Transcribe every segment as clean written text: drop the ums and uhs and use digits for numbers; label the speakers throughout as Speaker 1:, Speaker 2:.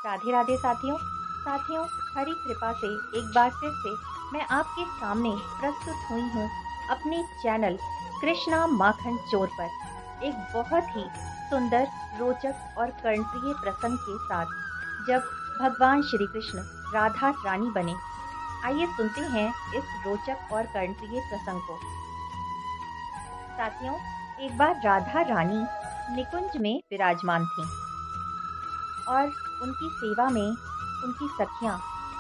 Speaker 1: राधे राधे साथियों। हरी कृपा से एक बार फिर से मैं आपके सामने प्रस्तुत हुई हूँ अपने चैनल कृष्णा माखन चोर पर एक बहुत ही सुंदर, रोचक और कर्णप्रिय प्रसंग के साथ, जब भगवान श्री कृष्ण राधा रानी बने। आइए सुनते हैं इस रोचक और कर्णप्रिय प्रसंग को। साथियों, एक बार राधा रानी निकुंज में विराजमान थीं और उनकी सेवा में उनकी सखियां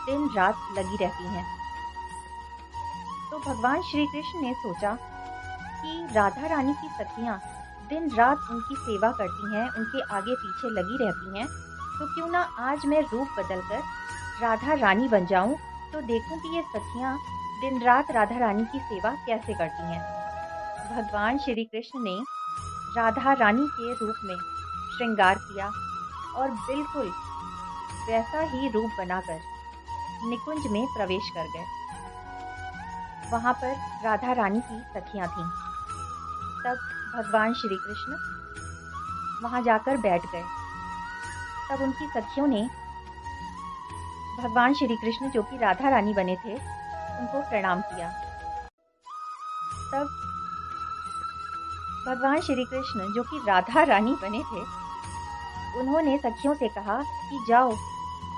Speaker 1: दिन रात लगी रहती हैं। तो भगवान श्री कृष्ण ने सोचा कि राधा रानी की सखियां दिन रात उनकी सेवा करती हैं, उनके आगे पीछे लगी रहती हैं, तो क्यों ना आज मैं रूप बदलकर राधा रानी बन जाऊं, तो देखूं कि ये सखियां दिन रात राधा रानी की सेवा कैसे करती हैं। भगवान श्री कृष्ण ने राधा रानी के रूप में श्रृंगार किया और बिल्कुल वैसा ही रूप बनाकर निकुंज में प्रवेश कर गए। वहां पर राधा रानी की सखियां थीं। तब भगवान श्री कृष्ण वहां जाकर बैठ गए। तब उनकी सखियों ने भगवान श्री कृष्ण, जो कि राधा रानी बने थे, उनको प्रणाम किया। तब भगवान श्री कृष्ण, जो कि राधा रानी बने थे, उन्होंने सखियों से कहा कि जाओ,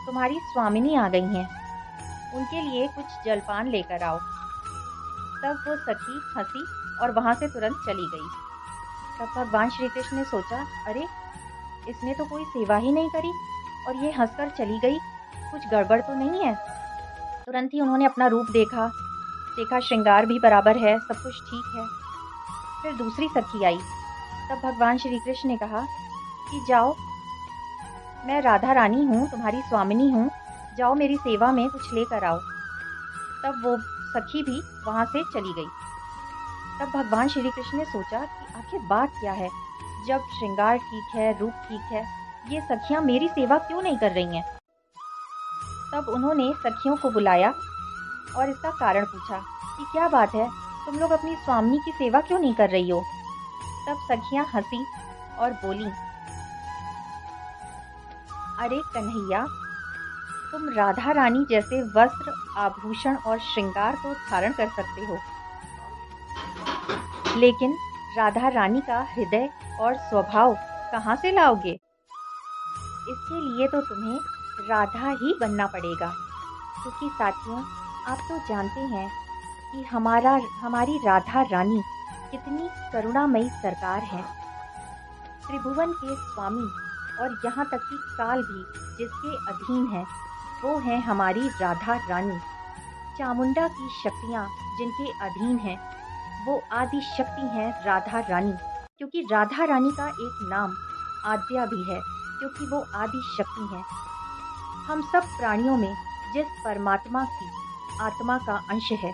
Speaker 1: तुम्हारी स्वामिनी आ गई हैं, उनके लिए कुछ जलपान लेकर आओ। तब वो सखी हंसी और वहां से तुरंत चली गई। तब भगवान श्री कृष्ण ने सोचा, अरे, इसने तो कोई सेवा ही नहीं करी और ये हंसकर चली गई, कुछ गड़बड़ तो नहीं है। तुरंत ही उन्होंने अपना रूप देखा श्रृंगार भी बराबर है, सब कुछ ठीक है। फिर दूसरी सखी आई। तब भगवान श्री कृष्ण ने कहा कि जाओ, मैं राधा रानी हूँ, तुम्हारी स्वामिनी हूँ, जाओ मेरी सेवा में कुछ लेकर आओ। तब वो सखी भी वहां से चली गई। तब भगवान श्री कृष्ण ने सोचा कि आखिर बात क्या है, जब श्रृंगार ठीक है, रूप ठीक है, ये सखियां मेरी सेवा क्यों नहीं कर रही हैं। तब उन्होंने सखियों को बुलाया और इसका कारण पूछा कि क्या बात है, तुम लोग अपनी स्वामिनी की सेवा क्यों नहीं कर रही हो। तब सखियां हंसी और बोली, अरे कन्हैया, तुम राधा रानी जैसे वस्त्र, आभूषण और श्रृंगार तो धारण कर सकते हो, लेकिन राधा रानी का हृदय और स्वभाव कहाँ से लाओगे। इसके लिए तो तुम्हें राधा ही बनना पड़ेगा, क्योंकि साथियों, आप तो जानते हैं कि हमारी राधा रानी कितनी करुणामयी सरकार है, त्रिभुवन के स्वामी, और यहाँ तक कि काल भी जिसके अधीन है, वो है हमारी राधा रानी। चामुंडा की शक्तियाँ जिनके अधीन हैं, वो आदि शक्ति है राधा रानी, क्योंकि राधा रानी का एक नाम आद्या भी है, क्योंकि वो आदि शक्ति है। हम सब प्राणियों में जिस परमात्मा की आत्मा का अंश है,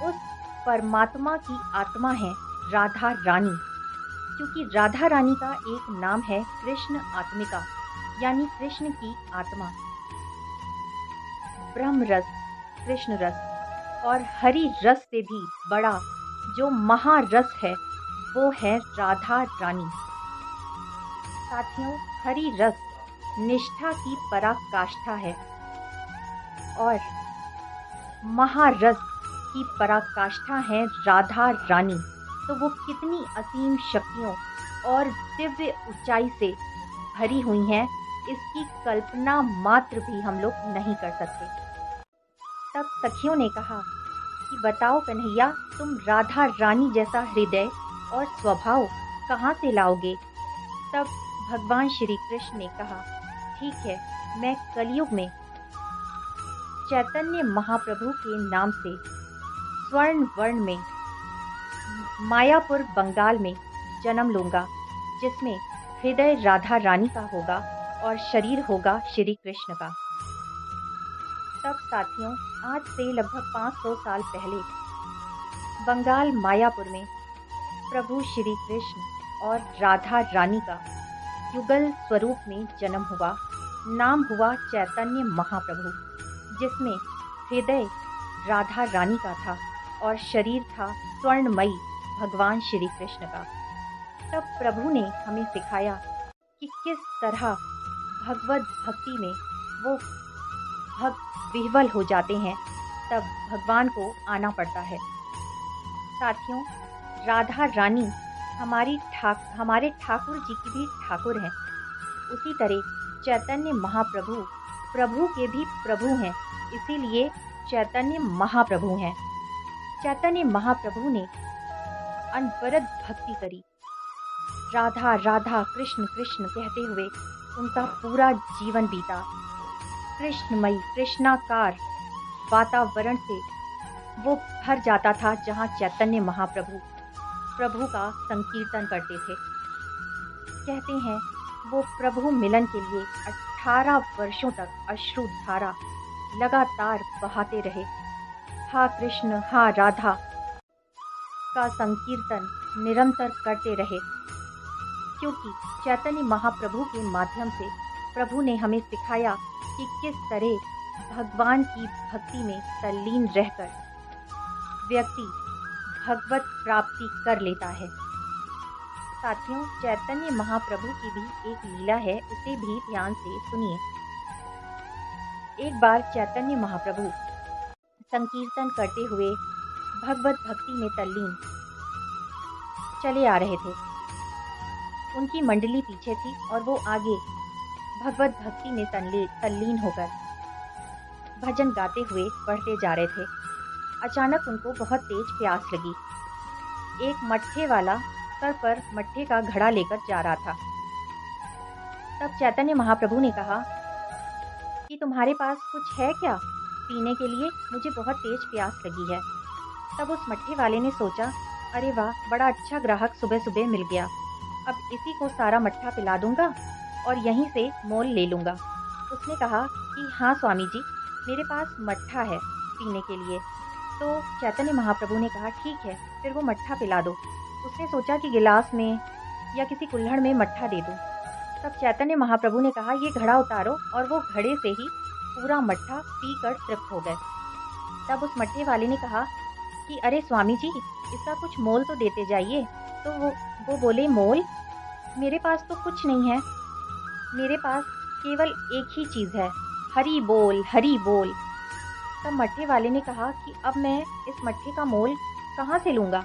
Speaker 1: उस परमात्मा की आत्मा है राधा रानी, क्योंकि राधा रानी का एक नाम है कृष्ण आत्मिका, यानी कृष्ण की आत्मा। ब्रह्म रस, कृष्ण रस और हरि रस से भी बड़ा जो महारस है, वो है राधा रानी। साथियों, हरि रस निष्ठा की पराकाष्ठा है और महारस की पराकाष्ठा है राधा रानी। तो वो कितनी असीम शक्तियों और दिव्य ऊंचाई से भरी हुई हैं, इसकी कल्पना मात्र भी हम लोग नहीं कर सकते। तब सखियों ने कहा कि बताओ कन्हैया, तुम राधा रानी जैसा हृदय और स्वभाव कहाँ से लाओगे। तब भगवान श्री कृष्ण ने कहा, ठीक है, मैं कलयुग में चैतन्य महाप्रभु के नाम से स्वर्ण वर्ण में मायापुर बंगाल में जन्म लूंगा, जिसमें हृदय राधा रानी का होगा और शरीर होगा श्री कृष्ण का। तब साथियों, आज से लगभग 500 साल पहले बंगाल मायापुर में प्रभु श्री कृष्ण और राधा रानी का युगल स्वरूप में जन्म हुआ। नाम हुआ चैतन्य महाप्रभु, जिसमें हृदय राधा रानी का था और शरीर था स्वर्णमयी भगवान श्री कृष्ण का। तब प्रभु ने हमें सिखाया कि किस तरह भगवत भक्ति में वो भक्त विह्वल हो जाते हैं, तब भगवान को आना पड़ता है। साथियों, राधा रानी हमारे ठाकुर जी की भी ठाकुर हैं। उसी तरह चैतन्य महाप्रभु प्रभु के भी प्रभु हैं, इसीलिए चैतन्य महाप्रभु हैं। चैतन्य महाप्रभु ने अनवरत भक्ति करी। राधा राधा कृष्ण कृष्ण कहते हुए उनका पूरा जीवन बीता। कृष्णमयी कृष्णाकार वातावरण से वो भर जाता था, जहाँ चैतन्य महाप्रभु प्रभु का संकीर्तन करते थे। कहते हैं वो प्रभु मिलन के लिए 18 वर्षों तक अश्रुधारा लगातार बहाते रहे। हा कृष्ण हा राधा का संकीर्तन निरंतर करते रहे, क्योंकि चैतन्य महाप्रभु के माध्यम से प्रभु ने हमें सिखाया कि किस तरह भगवान की भक्ति में तल्लीन रहकर व्यक्ति भगवत प्राप्ति कर लेता है। साथियों, चैतन्य महाप्रभु की भी एक लीला है, उसे भी ध्यान से सुनिए। एक बार चैतन्य महाप्रभु संकीर्तन करते हुए भगवत भक्ति में तल्लीन चले आ रहे थे। उनकी मंडली पीछे थी और वो आगे भगवत भक्ति में तल्लीन होकर भजन गाते हुए बढ़ते जा रहे थे। अचानक उनको बहुत तेज प्यास लगी। एक मट्ठे वाला सर पर मट्ठे का घड़ा लेकर जा रहा था। तब चैतन्य महाप्रभु ने कहा कि तुम्हारे पास कुछ है क्या पीने के लिए? मुझे बहुत तेज प्यास लगी है। तब उस मट्ठे वाले ने सोचा, अरे वाह, बड़ा अच्छा ग्राहक सुबह सुबह मिल गया। अब इसी को सारा मट्ठा पिला दूंगा और यहीं से मोल ले लूँगा। उसने कहा कि हाँ स्वामी जी, मेरे पास मट्ठा है पीने के लिए। तो चैतन्य महाप्रभु ने कहा ठीक है, फिर वो मट्ठा पिला दो। उसने सोचा कि गिलास में या किसी कुल्हड़ में मट्ठा दे दूँ। तब चैतन्य महाप्रभु ने कहा ये घड़ा उतारो, और वो घड़े से ही पूरा मट्ठा पीकर तृप्त हो गए। तब उस मट्ठे वाले ने कहा कि अरे स्वामी जी, इसका कुछ मोल तो देते जाइए। तो वो बोले, मोल? मेरे पास तो कुछ नहीं है, मेरे पास केवल एक ही चीज़ है, हरि बोल हरि बोल। तब मट्ठे वाले ने कहा कि अब मैं इस मट्ठे का मोल कहाँ से लूँगा?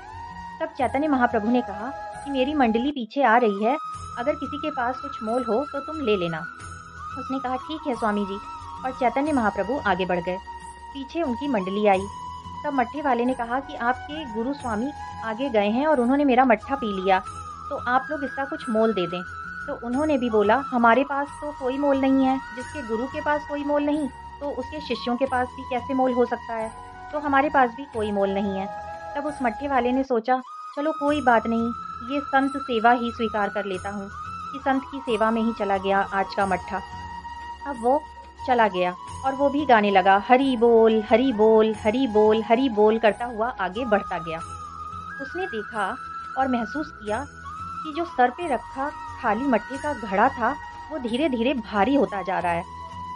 Speaker 1: तब चैतन्य महाप्रभु ने कहा कि मेरी मंडली पीछे आ रही है, अगर किसी के पास कुछ मोल हो तो तुम ले लेना। उसने कहा ठीक है स्वामी जी, और चैतन्य महाप्रभु आगे बढ़ गए। पीछे उनकी मंडली आई। तब मट्ठे वाले ने कहा कि आपके गुरु स्वामी आगे गए हैं और उन्होंने मेरा मट्ठा पी लिया, तो आप लोग इसका कुछ मोल दे दें। तो उन्होंने भी बोला, हमारे पास तो कोई मोल नहीं है। जिसके गुरु के पास कोई मोल नहीं, तो उसके शिष्यों के पास भी कैसे मोल हो सकता है? तो हमारे पास भी कोई मोल नहीं है। तब उस मट्ठे वाले ने सोचा, चलो कोई बात नहीं, ये संत सेवा ही स्वीकार कर लेता हूँ कि संत की सेवा में ही चला गया आज का मट्ठा। अब वो चला गया और वो भी गाने लगा, हरि बोल हरि बोल हरि बोल हरि बोल करता हुआ आगे बढ़ता गया। उसने देखा और महसूस किया कि जो सर पे रखा खाली मट्ठे का घड़ा था, वो धीरे धीरे भारी होता जा रहा है।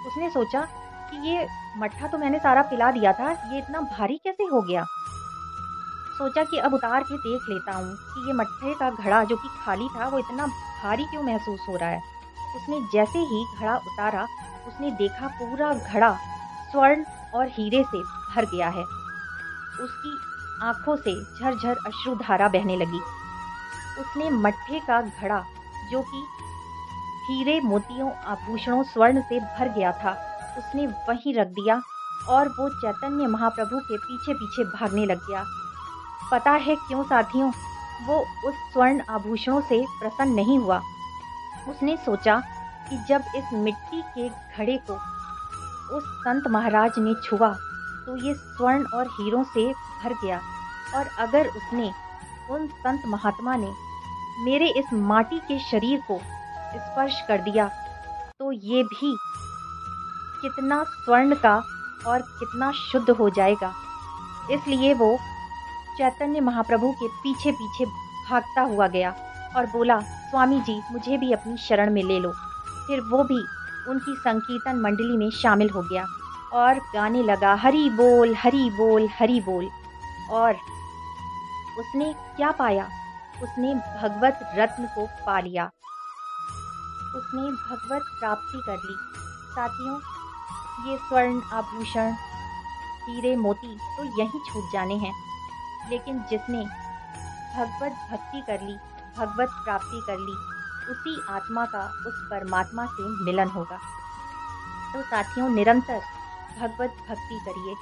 Speaker 1: उसने सोचा कि ये मट्ठा तो मैंने सारा पिला दिया था, ये इतना भारी कैसे हो गया? सोचा कि अब उतार के देख लेता हूँ कि ये मट्ठे का घड़ा जो कि खाली था, वो इतना भारी क्यों महसूस हो रहा है। उसने जैसे ही घड़ा उतारा, उसने देखा पूरा घड़ा स्वर्ण और हीरे से भर गया है। उसकी आंखों से झरझर अश्रुधारा बहने लगी। उसने मट्ठे का घड़ा जो कि हीरे मोतियों आभूषणों स्वर्ण से भर गया था, उसने वहीं रख दिया और वो चैतन्य महाप्रभु के पीछे पीछे भागने लग गया। पता है क्यों साथियों? वो उस स्वर्ण आभूषणों से प्रसन्न नहीं हुआ। उसने सोचा कि जब इस मिट्टी के घड़े को उस संत महाराज ने छुआ तो ये स्वर्ण और हीरों से भर गया, और अगर उसने उन संत महात्मा ने मेरे इस माटी के शरीर को स्पर्श कर दिया तो ये भी कितना स्वर्ण का और कितना शुद्ध हो जाएगा। इसलिए वो चैतन्य महाप्रभु के पीछे पीछे भागता हुआ गया और बोला, स्वामी जी मुझे भी अपनी शरण में ले लो। फिर वो भी उनकी संकीर्तन मंडली में शामिल हो गया और गाने लगा, हरि बोल हरि बोल हरि बोल। और उसने क्या पाया? उसने भगवत रत्न को पा लिया। उसने भगवत प्राप्ति कर ली। साथियों, ये स्वर्ण आभूषण, हीरे मोती तो यहीं छूट जाने हैं, लेकिन जिसने भगवत भक्ति कर ली, भगवत प्राप्ति कर ली, उसी आत्मा का उस परमात्मा से मिलन होगा। तो साथियों, निरंतर भगवत भक्ति करिए।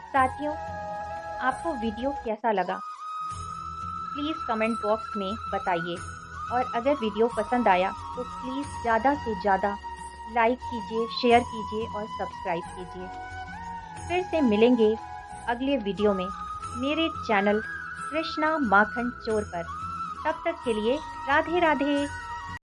Speaker 1: साथियों, आपको वीडियो कैसा लगा? प्लीज़ कमेंट बॉक्स में बताइए, और अगर वीडियो पसंद आया तो प्लीज़ ज़्यादा से ज़्यादा लाइक कीजिए, शेयर कीजिए और सब्सक्राइब कीजिए। फिर से मिलेंगे अगले वीडियो में मेरे चैनल कृष्णा माखन चोर पर। तब तक के लिए राधे राधे।